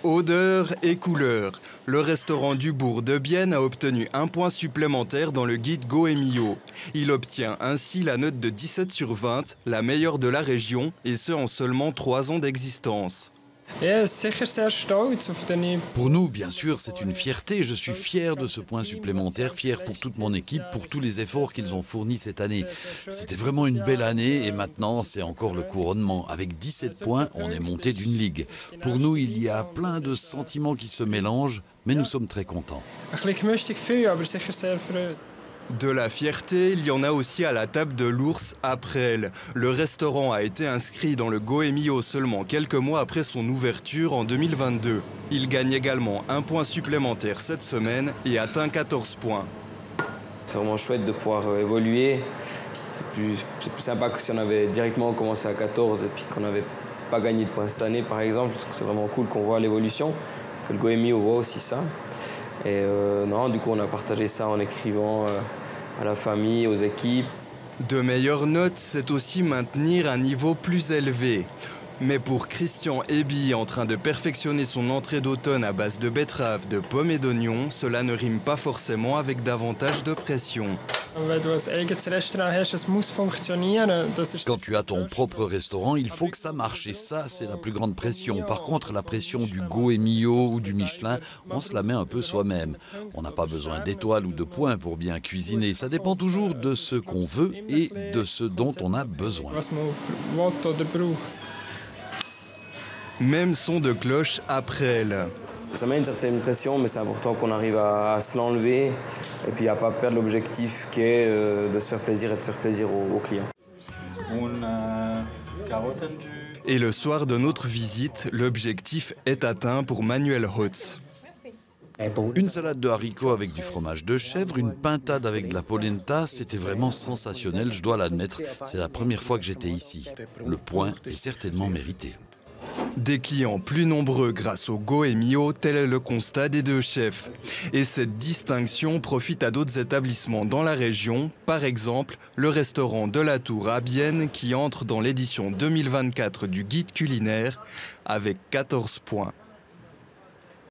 Odeur et couleur. Le restaurant du Bourg de Bienne a obtenu un point supplémentaire dans le guide Goemio. Il obtient ainsi la note de 17 sur 20, la meilleure de la région, et ce en seulement 3 ans d'existence. Pour nous, bien sûr, c'est une fierté. Je suis fier de ce point supplémentaire, fier pour toute mon équipe, pour tous les efforts qu'ils ont fournis cette année. C'était vraiment une belle année et maintenant, c'est encore le couronnement. Avec 17 points, on est monté d'une ligue. Pour nous, il y a plein de sentiments qui se mélangent, mais nous sommes très contents. De la fierté, il y en a aussi à la table de l'Ours à Presles. Le restaurant a été inscrit dans le Goemio seulement quelques mois après son ouverture en 2022. Il gagne également un point supplémentaire cette semaine et atteint 14 points. C'est vraiment chouette de pouvoir évoluer. C'est plus sympa que si on avait directement commencé à 14 et puis qu'on n'avait pas gagné de points cette année par exemple. C'est vraiment cool qu'on voit l'évolution, que le Goemio voit aussi ça. Et non, du coup, on a partagé ça en écrivant à la famille, aux équipes. De meilleures notes, c'est aussi maintenir un niveau plus élevé. Mais pour Christian Eby, en train de perfectionner son entrée d'automne à base de betteraves, de pommes et d'oignons, cela ne rime pas forcément avec davantage de pression. Quand tu as ton propre restaurant, il faut que ça marche et ça, c'est la plus grande pression. Par contre, la pression du Goemio ou du Michelin, on se la met un peu soi-même. On n'a pas besoin d'étoiles ou de points pour bien cuisiner. Ça dépend toujours de ce qu'on veut et de ce dont on a besoin. Même son de cloche à Presles. Ça met une certaine pression, mais c'est important qu'on arrive à se l'enlever et puis à ne pas perdre l'objectif qui est de se faire plaisir et de faire plaisir aux clients. Et le soir de notre visite, l'objectif est atteint pour Manuel Hotz. Une salade de haricots avec du fromage de chèvre, une pintade avec de la polenta, c'était vraiment sensationnel, je dois l'admettre. C'est la première fois que j'étais ici. Le point est certainement mérité. Des clients plus nombreux grâce au Goemio, tel est le constat des deux chefs. Et cette distinction profite à d'autres établissements dans la région, par exemple le restaurant de la Tour à Bienne qui entre dans l'édition 2024 du guide culinaire avec 14 points.